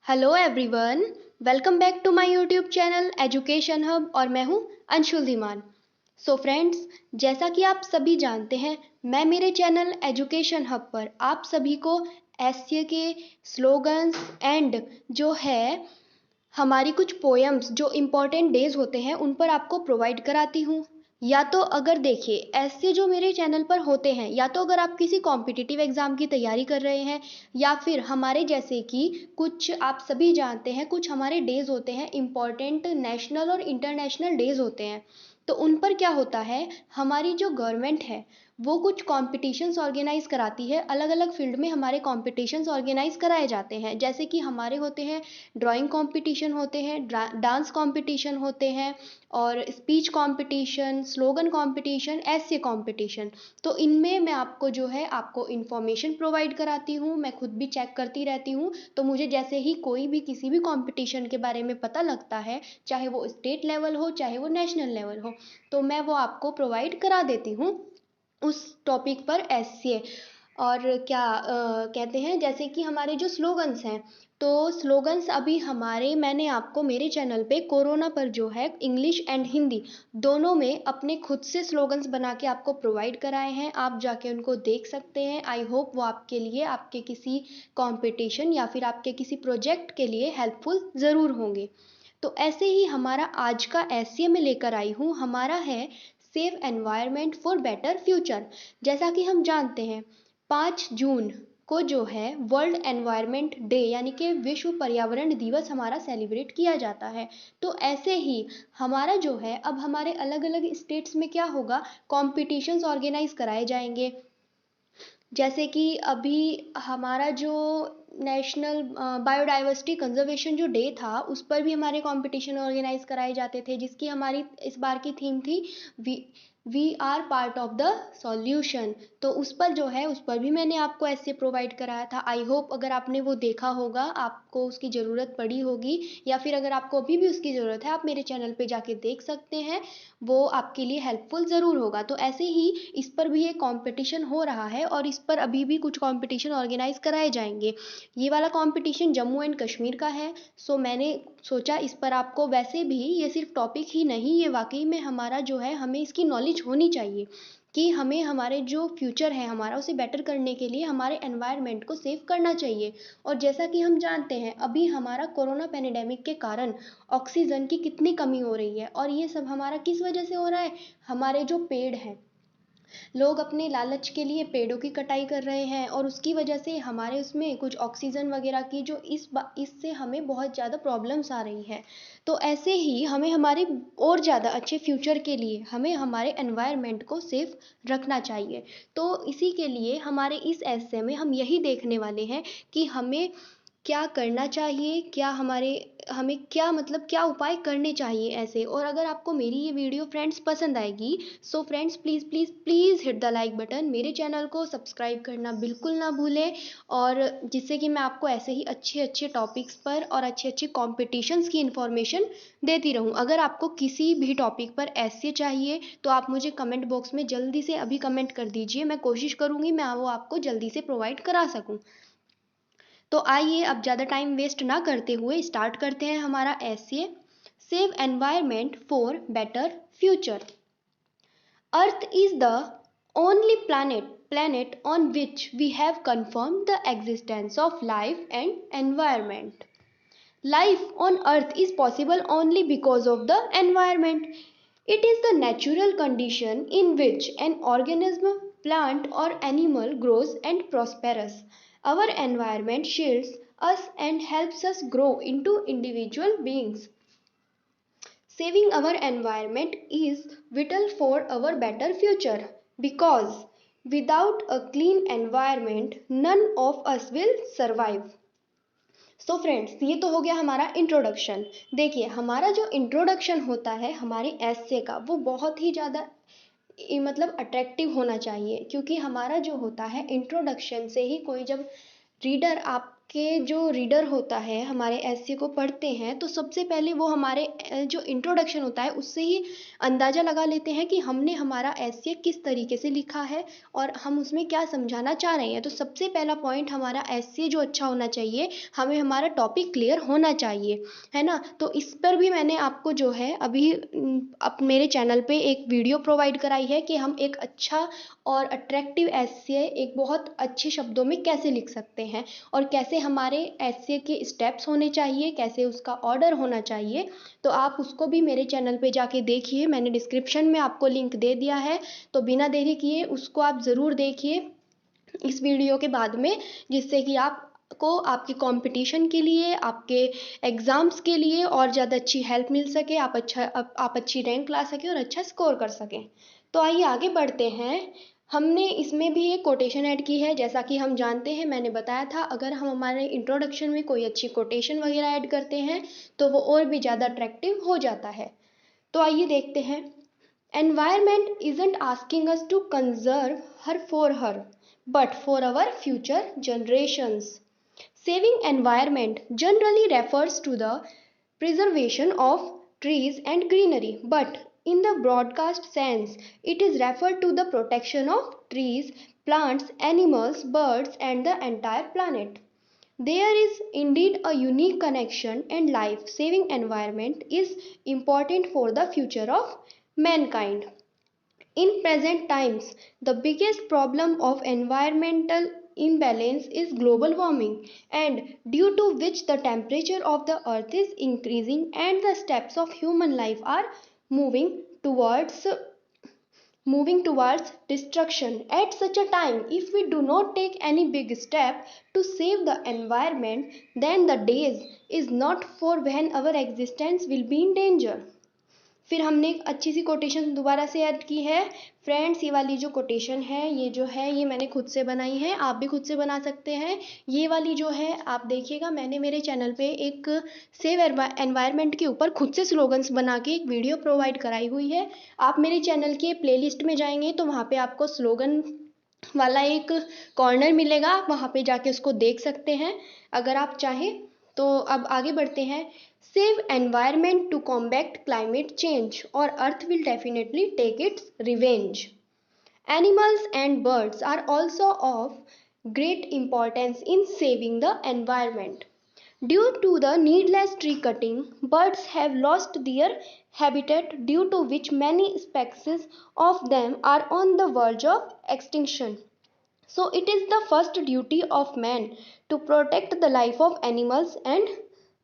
Hello everyone, welcome back to my YouTube channel education hub और मैं हूं Anshul Dhiman. So friends, जैसा कि आप सभी जानते हैं, मैं मेरे चैनल एजुकेशन हब पर आप सभी को एसए के स्लोगन्स एंड जो है हमारी कुछ पोएम्स जो इम्पोर्टेंट डेज होते हैं उन पर आपको प्रोवाइड कराती हूँ। या तो अगर देखिए ऐसे जो मेरे चैनल पर होते हैं, या तो अगर आप किसी कॉम्पिटिटिव एग्ज़ाम की तैयारी कर रहे हैं, या फिर हमारे जैसे कि कुछ आप सभी जानते हैं कुछ हमारे डेज होते हैं, इम्पॉर्टेंट नेशनल और इंटरनेशनल डेज होते हैं। तो उन पर क्या होता है, हमारी जो गवर्नमेंट है वो कुछ कॉम्पिटिशन्स ऑर्गेनाइज कराती है। अलग अलग फील्ड में हमारे कॉम्पिटिशन्स ऑर्गेनाइज कराए जाते हैं, जैसे कि हमारे होते हैं ड्राइंग कंपटीशन होते हैं, डांस कंपटीशन होते हैं, और स्पीच कंपटीशन, स्लोगन कंपटीशन, ऐसे कंपटीशन। तो इनमें मैं आपको जो है आपको इन्फॉर्मेशन प्रोवाइड कराती हूँ, मैं खुद भी चेक करती रहती हूँ। तो मुझे जैसे ही कोई भी किसी भी कंपटीशन के बारे में पता लगता है, चाहे वो स्टेट लेवल हो चाहे वो नेशनल लेवल हो, तो मैं वो आपको प्रोवाइड करा देती हूँ उस टॉपिक पर ऐसे। और क्या कहते हैं, जैसे कि हमारे जो स्लोगन्स हैं, तो स्लोगन्स अभी हमारे मैंने आपको मेरे चैनल पे कोरोना पर जो है इंग्लिश एंड हिंदी दोनों में अपने खुद से स्लोगन्स बना के आपको प्रोवाइड कराए हैं। आप जाके उनको देख सकते हैं। आई होप वो आपके लिए आपके किसी कंपटीशन या फिर आपके किसी प्रोजेक्ट के लिए हेल्पफुल ज़रूर होंगे। तो ऐसे ही हमारा आज का एसए में लेकर आई हूँ, हमारा है save environment for better future. जैसा कि हम जानते हैं 5 जून को जो है वर्ल्ड एनवायरनमेंट डे यानी कि विश्व पर्यावरण दिवस हमारा सेलिब्रेट किया जाता है। तो ऐसे ही हमारा जो है अब हमारे अलग अलग स्टेट्स में क्या होगा, कॉम्पिटिशन्स ऑर्गेनाइज कराए जाएंगे। जैसे कि अभी हमारा जो नेशनल बायोडाइवर्सिटी कंजर्वेशन जो डे था, उस पर भी हमारे कंपटीशन ऑर्गेनाइज कराए जाते थे, जिसकी हमारी इस बार की थीम थी we are part of the solution. तो उस पर जो है उस पर भी मैंने आपको ऐसे प्रोवाइड कराया था। आई होप अगर आपने वो देखा होगा, आपको उसकी ज़रूरत पड़ी होगी, या फिर अगर आपको अभी भी उसकी ज़रूरत है, आप मेरे चैनल पे जाके देख सकते हैं, वो आपके लिए हेल्पफुल ज़रूर होगा। तो ऐसे ही इस पर भी एक कंपटीशन हो रहा है और इस पर अभी भी कुछ कंपटीशन ऑर्गेनाइज कराए जाएंगे। ये वाला कंपटीशन जम्मू एंड कश्मीर का है। सो मैंने सोचा इस पर आपको, वैसे भी ये सिर्फ टॉपिक ही नहीं, ये वाकई में हमारा जो है हमें इसकी नॉलेज होनी चाहिए कि हमें हमारे जो फ्यूचर है हमारा उसे बेटर करने के लिए हमारे एनवायरनमेंट को सेव करना चाहिए। और जैसा कि हम जानते हैं अभी हमारा कोरोना पैंडेमिक के कारण ऑक्सीजन की कितनी कमी हो रही है, और ये सब हमारा किस वजह से हो रहा है, हमारे जो पेड़ हैं, लोग अपने लालच के लिए पेड़ों की कटाई कर रहे हैं, और उसकी वजह से हमारे उसमें कुछ ऑक्सीजन वगैरह की जो इससे हमें बहुत ज़्यादा प्रॉब्लम्स आ रही हैं। तो ऐसे ही हमें हमारे और ज़्यादा अच्छे फ्यूचर के लिए हमें हमारे एनवायरनमेंट को सेफ रखना चाहिए। तो इसी के लिए हमारे इस ऐसे में हम यही देखने वाले हैं कि हमें क्या करना चाहिए, क्या हमारे हमें क्या मतलब क्या उपाय करने चाहिए ऐसे। और अगर आपको मेरी ये वीडियो फ्रेंड्स पसंद आएगी, so friends please please please hit the like button, मेरे चैनल को सब्सक्राइब करना बिल्कुल ना भूलें। और जिससे कि मैं आपको ऐसे ही अच्छे अच्छे टॉपिक्स पर और अच्छे अच्छे कॉम्पिटिशन्स की इन्फॉर्मेशन देती रहूँ। अगर आपको किसी भी टॉपिक पर ऐसे चाहिए तो आप मुझे कमेंट बॉक्स में जल्दी से अभी कमेंट कर दीजिए, मैं कोशिश करूँगी मैं वो आपको जल्दी से प्रोवाइड करा सकूँ। तो आइए अब ज़्यादा टाइम वेस्ट ना करते हुए स्टार्ट करते हैं हमारा ऐसे। Save environment for better future. Earth is the only planet on which we have confirmed the existence of life and environment. Life on earth is possible only because of the environment. It is the natural condition in which an organism, plant or animal grows and prospers. Our environment shields us and helps us grow into individual beings. Saving our environment is vital for our better future, because without a clean environment none of us will survive. So friends, ये तो हो गया हमारा introduction. देखिए हमारा जो introduction होता है हमारे ऐसे का, वो बहुत ही ज़्यादा मतलब अट्रैक्टिव होना चाहिए, क्योंकि हमारा जो होता है इंट्रोडक्शन से ही कोई जब रीडर आप के जो रीडर होता है हमारे एस्से को पढ़ते हैं तो सबसे पहले वो हमारे जो इंट्रोडक्शन होता है उससे ही अंदाज़ा लगा लेते हैं कि हमने हमारा एस्से किस तरीके से लिखा है और हम उसमें क्या समझाना चाह रहे हैं। तो सबसे पहला पॉइंट हमारा एस्से जो अच्छा होना चाहिए, हमें हमारा टॉपिक क्लियर होना चाहिए, है ना। तो इस पर भी मैंने आपको जो है अभी अब मेरे चैनल पे एक वीडियो प्रोवाइड कराई है कि हम एक अच्छा और अट्रैक्टिव एस्से एक बहुत अच्छे शब्दों में कैसे लिख सकते हैं और कैसे हमारे एस्से के स्टेप्स होने चाहिए, कैसे उसका ऑर्डर होना चाहिए। तो आप उसको भी मेरे चैनल पे जाके देखिए, मैंने डिस्क्रिप्शन में आपको लिंक दे दिया है। तो बिना देरी किए उसको आप ज़रूर देखिए इस वीडियो के बाद में, जिससे कि आपको आपके कंपटीशन के लिए, आपके एग्ज़ाम्स के लिए और ज़्यादा अच्छी हेल्प मिल सके, आप अच्छी रैंक ला सकें और अच्छा स्कोर कर सकें। तो आइए आगे बढ़ते हैं। हमने इसमें भी एक कोटेशन ऐड की है। जैसा कि हम जानते हैं, मैंने बताया था अगर हम हमारे इंट्रोडक्शन में कोई अच्छी कोटेशन वगैरह ऐड करते हैं तो वो और भी ज़्यादा अट्रैक्टिव हो जाता है। तो आइए देखते हैं। Environment isn't asking us to conserve her for her, but for our future generations. Saving environment generally refers to the preservation of trees and greenery, but in the broadcast sense, it is referred to the protection of trees, plants, animals, birds, and the entire planet. There is indeed a unique connection, and life saving environment is important for the future of mankind. In present times, the biggest problem of environmental imbalance is global warming, and due to which the temperature of the earth is increasing and the steps of human life are moving towards moving towards destruction. At such a time, if we do not take any big step to save the environment, then the days is not for when our existence will be in danger. फिर हमने एक अच्छी सी quotation दोबारा से add की है। Friends, ये वाली जो कोटेशन है ये मैंने खुद से बनाई है, आप भी खुद से बना सकते हैं। ये वाली जो है आप देखिएगा, मैंने मेरे चैनल पे एक सेव एनवायरनमेंट के ऊपर खुद से स्लोगन्स बना के एक वीडियो प्रोवाइड कराई हुई है। आप मेरे चैनल के प्लेलिस्ट में जाएंगे तो वहाँ पे आपको स्लोगन वाला एक कॉर्नर मिलेगा, आप वहाँ पे जाके उसको देख सकते हैं अगर आप चाहें। तो अब आगे बढ़ते हैं। Save environment to combat climate change or earth will definitely take its revenge. Animals and birds are also of great importance in saving the environment. Due to the needless tree cutting, birds have lost their habitat, due to which many species of them are on the verge of extinction. So it is the first duty of man to protect the life of animals and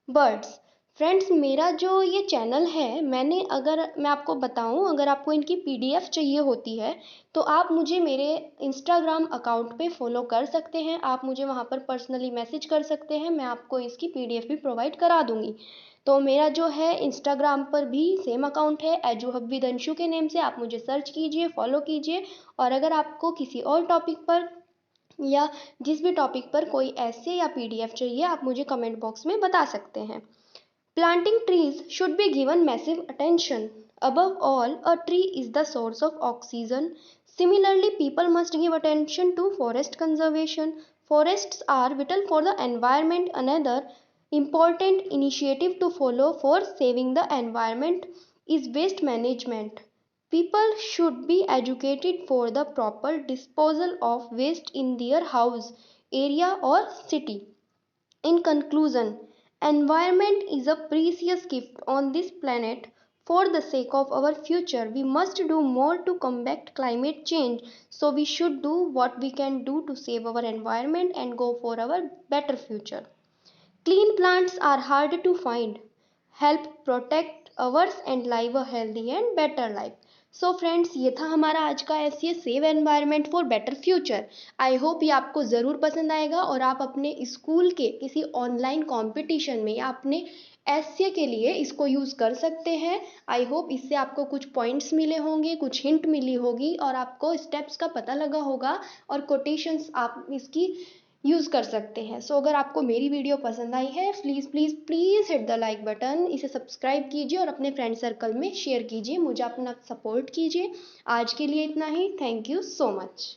birds. Friends, मेरा जो ये channel है, मैं आपको बताऊं, अगर आपको इनकी पीडीएफ चाहिए होती है तो आप मुझे मेरे इंस्टाग्राम अकाउंट पे फॉलो कर सकते हैं। आप मुझे वहाँ पर पर्सनली मैसेज कर सकते हैं, मैं आपको इसकी पीडीएफ भी प्रोवाइड करा दूंगी। तो मेरा जो है इंस्टाग्राम पर भी सेम अकाउंट है, एजू हब विद अंशु के नेम से। आप मुझे सर्च कीजिए, फॉलो कीजिए। और अगर आपको किसी और टॉपिक पर या जिस भी टॉपिक पर कोई ऐसे या पीडीएफ चाहिए, आप मुझे कमेंट बॉक्स में बता सकते हैं। Planting trees should be given massive attention. Above all, a tree is the source of oxygen. Similarly, people must give attention to forest conservation. Forests are vital for the environment. Another important initiative to follow for saving the environment is waste management. People should be educated for the proper disposal of waste in their house, area, or city. In conclusion, environment is a precious gift on this planet. For the sake of our future, we must do more to combat climate change. So we should do what we can do to save our environment and go for our better future. Clean plants are hard to find. Help protect ours and live a healthy and better life. So friends, ये था हमारा आज का essay save environment for better future. I hope ये आपको ज़रूर पसंद आएगा और आप अपने स्कूल के किसी ऑनलाइन कंपटीशन में या अपने एसए के लिए इसको यूज़ कर सकते हैं। आई होप इससे आपको कुछ पॉइंट्स मिले होंगे, कुछ हिंट मिली होगी और आपको स्टेप्स का पता लगा होगा और कोटेशंस आप इसकी यूज़ कर सकते हैं। सो अगर आपको मेरी वीडियो पसंद आई है, please please please hit the like button, इसे सब्सक्राइब कीजिए और अपने फ्रेंड सर्कल में शेयर कीजिए, मुझे अपना सपोर्ट कीजिए। आज के लिए इतना ही। Thank you so much.